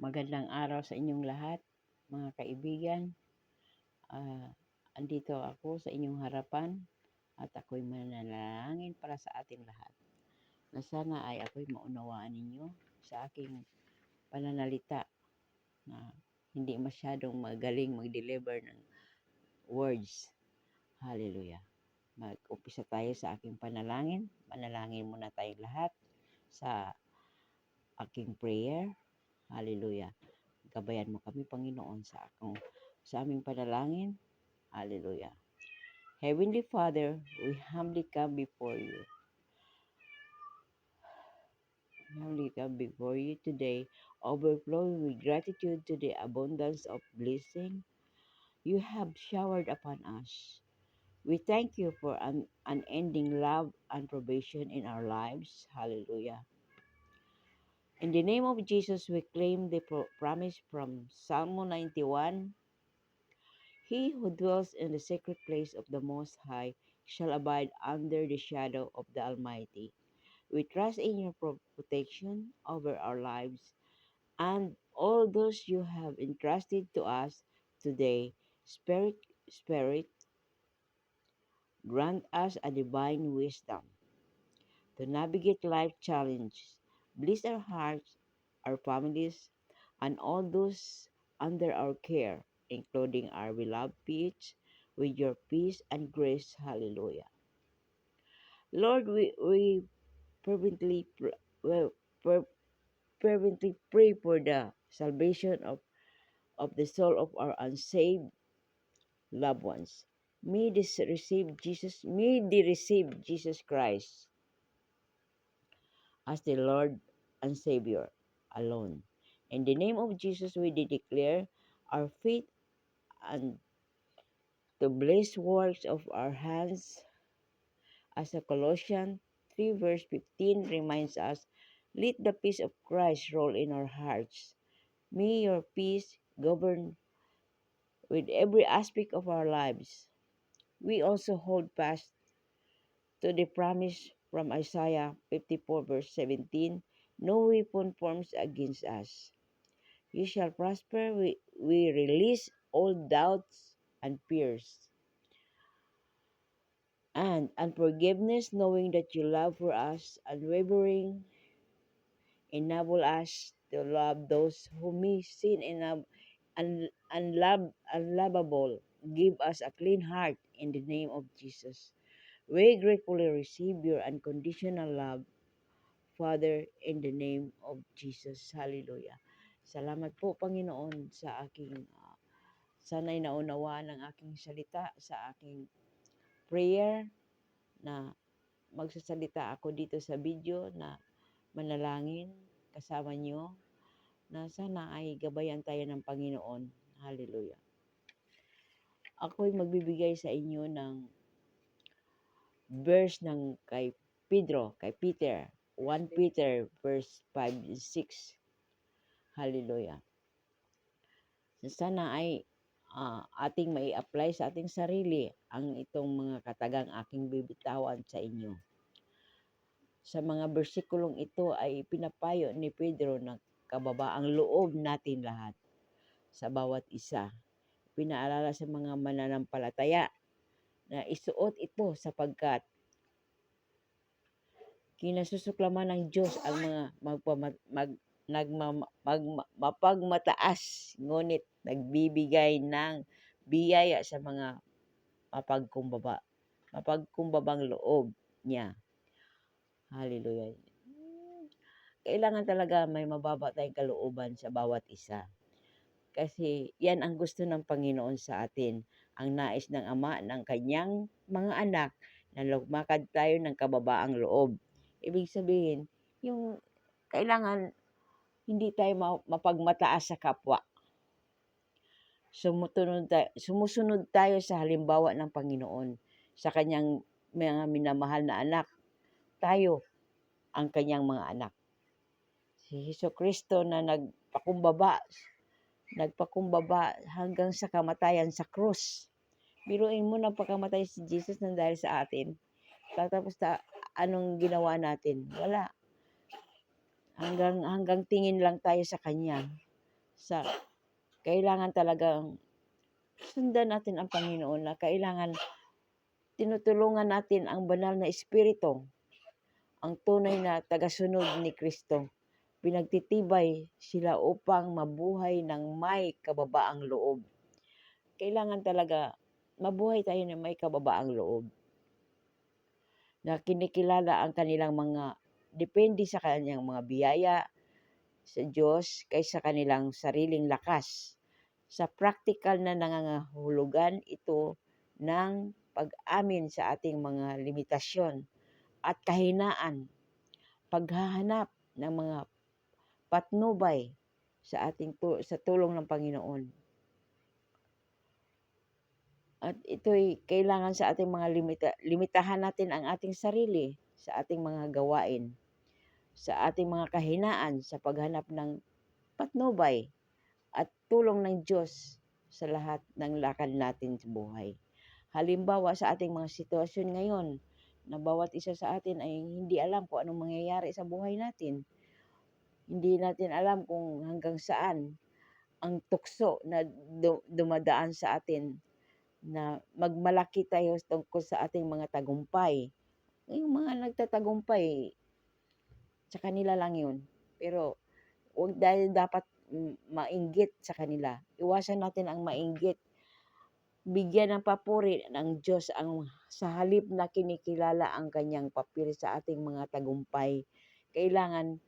Magandang araw sa inyong lahat, mga kaibigan. Andito ako sa inyong harapan at ako'y mananalangin para sa ating lahat. Na sana ay ako'y maunawaan ninyo sa aking pananalita na hindi masyadong magaling mag-deliver ng words. Hallelujah. Mag-umpisa tayo sa aking panalangin. Manalangin muna tayong lahat sa aking prayer. Hallelujah. Gabayan mo kami, Panginoon, sa aming panalangin. Hallelujah. Heavenly Father, we humbly come before you. Today, overflowing with gratitude to the abundance of blessing you have showered upon us. We thank you for an unending love and provision in our lives. Hallelujah. In the name of Jesus, we claim the promise from Psalm 91. He who dwells in the secret place of the Most High shall abide under the shadow of the Almighty. We trust in your protection over our lives and all those you have entrusted to us today. Spirit, grant us a divine wisdom to navigate life challenges. Bless our hearts, our families, and all those under our care, including our beloved Peach, with your peace and grace. Hallelujah. Lord, we fervently, well, fervently pray for the salvation of the soul of our unsaved loved ones. May they receive Jesus Christ as the Lord and Savior alone. In the name of Jesus, we declare our faith and the blessed works of our hands, as a Colossians 3 verse 15 reminds us, let the peace of Christ rule in our hearts. May your peace govern with every aspect of our lives. We also hold fast to the promise from Isaiah 54 verse 17, no weapon forms against us. You shall prosper. We release all doubts and fears and unforgiveness, knowing that your love for us unwavering enable us to love those who may sin unlovable. Give us a clean heart in the name of Jesus. We gratefully receive your unconditional love, Father, in the name of Jesus. Hallelujah. Salamat po, Panginoon, sa aking sana'y naunawaan ng aking salita, sa aking prayer na magsasalita ako dito sa video na manalangin kasama nyo na sana ay gabayan tayo ng Panginoon. Hallelujah. Ako'y magbibigay sa inyo ng verse ng kay Peter, 1 Peter verse 5 and 6. Hallelujah. Sana ay ating mai-apply sa ating sarili ang itong mga katagang aking bibitawan sa inyo. Sa mga bersikulong ito ay pinapayo ni Pedro na kababaang loob natin lahat sa bawat isa. Pinaalala sa mga mananampalataya na isuot ito sapagkat kinasusuklaman ng Diyos ang mga mapagmataas, ngunit nagbibigay ng biyaya sa mga mapagkumbabang loob niya. Hallelujah. Kailangan talaga may mababa tayong kalooban sa bawat isa. Kasi yan ang gusto ng Panginoon sa atin. Ang nais ng Ama ng kanyang mga anak na lumakad tayo ng kababaang loob. Ibig sabihin, yung kailangan hindi tayo mapagmataas sa kapwa. Sumusunod tayo sa halimbawa ng Panginoon sa kanyang mga minamahal na anak. Tayo ang kanyang mga anak. Si Jesucristo na nagpakumbaba hanggang sa kamatayan sa krus. Biruin mo na pagkamatay si Jesus nang dahil sa atin. Tapos anong ginawa natin? Wala. Hanggang tingin lang tayo sa kanya. sa kailangan talagang sundan natin ang Panginoon, na kailangan tinutulungan natin ang banal na Espiritu, ang tunay na tagasunod ni Kristo. Pinagtitibay sila upang mabuhay ng may kababaang loob. Kailangan talaga mabuhay tayo ng may kababaang loob, na kinikilala ang kanilang mga depende sa kanyang mga biyaya sa Diyos kaysa kanilang sariling lakas. Sa praktikal na nangangahulugan ito ng pag-amin sa ating mga limitasyon at kahinaan, paghahanap ng mga patnubay sa tulong ng Panginoon. At ito'y kailangan sa ating mga limitahan natin ang ating sarili sa ating mga gawain, sa ating mga kahinaan sa paghanap ng patnubay at tulong ng Diyos sa lahat ng lakad natin sa buhay. Halimbawa sa ating mga sitwasyon ngayon, na bawat isa sa atin ay hindi alam kung anong mangyayari sa buhay natin. Hindi natin alam kung hanggang saan ang tukso na dumadaan sa atin, na magmalaki tayo tungkol sa ating mga tagumpay. Yung mga nagtatagumpay, sa kanila lang yun. Pero huwag dahil dapat mainggit sa kanila. Iwasan natin ang mainggit. Bigyan ng papuri ng Diyos ang sa halip na kinikilala ang kanyang papel sa ating mga tagumpay. Kailangan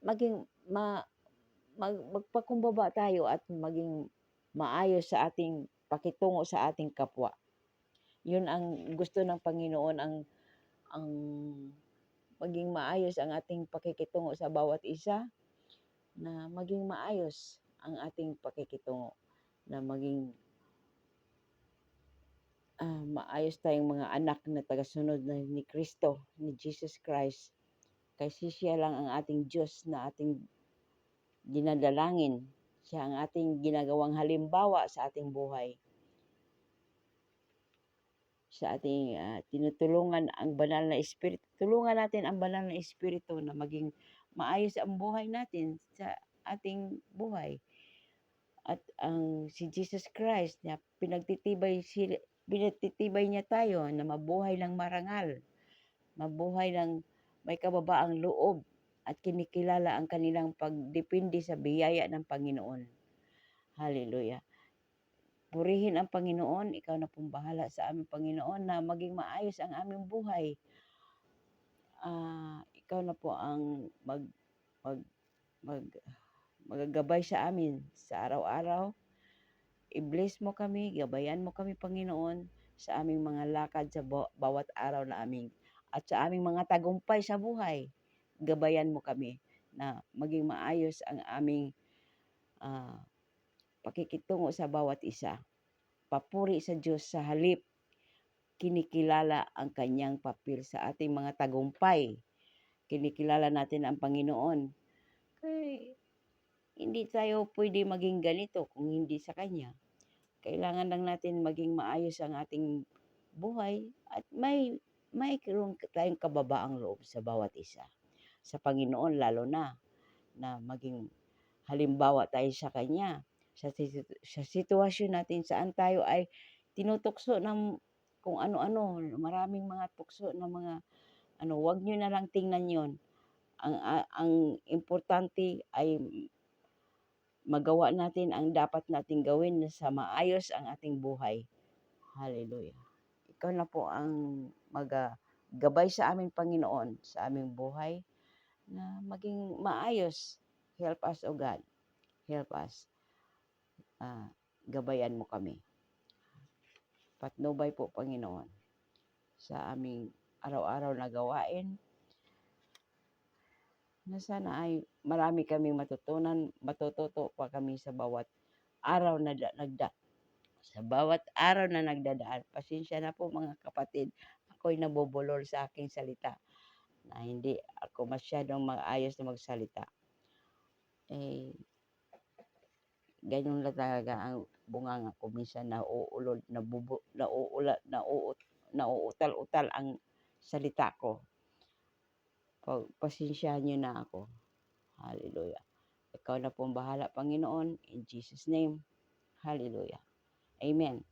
maging magpakumbaba tayo at maging maayos sa ating pakitungo sa ating kapwa. Yun ang gusto ng Panginoon, ang maging maayos ang ating pakikitungo sa bawat isa, na maging maayos ang ating pakikitungo, na maging maayos tayong mga anak na tagasunod na ni Kristo, ni Jesus Christ. Kasi siya lang ang ating Diyos na ating dinadalangin. Siya ang ating ginagawang halimbawa sa ating buhay. Sa ating tinutulungan ang banal na Espiritu. Tulungan natin ang banal na Espiritu na maging maayos ang buhay natin sa ating buhay. At ang si Jesus Christ na pinagtitibay niya tayo na mabuhay ng marangal, mabuhay ng may kababaang loob, at kinikilala ang kanilang pagdepende sa biyaya ng Panginoon. Hallelujah. Purihin ang Panginoon, ikaw na pong bahala sa aming Panginoon, na maging maayos ang aming buhay. Ikaw na po ang magagabay sa amin sa araw-araw. I-bless mo kami, gabayan mo kami Panginoon sa aming mga lakad sa bawat araw na aming, at sa aming mga tagumpay sa buhay. Gabayan mo kami na maging maayos ang aming pakikitungo sa bawat isa. Papuri sa Diyos sa halip kinikilala ang kanyang papel sa ating mga tagumpay. Kinikilala natin ang Panginoon. Kaya hindi tayo pwede maging ganito kung hindi sa Kanya. Kailangan lang natin maging maayos ang ating buhay at may tayong kababaang loob sa bawat isa. Sa Panginoon lalo na maging halimbawa tayo sa Kanya. Sa sitwasyon natin saan tayo ay tinutukso ng kung ano-ano, maraming mga tukso na mga wag nyo na lang tingnan yon. Ang importante ay magawa natin ang dapat nating gawin na sa maayos ang ating buhay. Hallelujah. Ikaw na po ang gabay sa aming Panginoon, sa aming buhay, na maging maayos. Help us, O God. Help us. Gabayan mo kami. Patnubay po, Panginoon, sa aming araw-araw na gawain, na sana ay marami kaming matututo pa kami sa bawat araw na nagdadaan. Pasensya na po mga kapatid, ako'y nabubulol sa aking salita, na hindi ako masyadong maayos na magsalita. Ganyan lang talaga ang bunganga ko. Minsan nauulod, nauutal-utal ang salita ko. Pasensyahan niyo na ako. Hallelujah. Ikaw na po ang bahala, Panginoon. In Jesus' name. Hallelujah. Amen.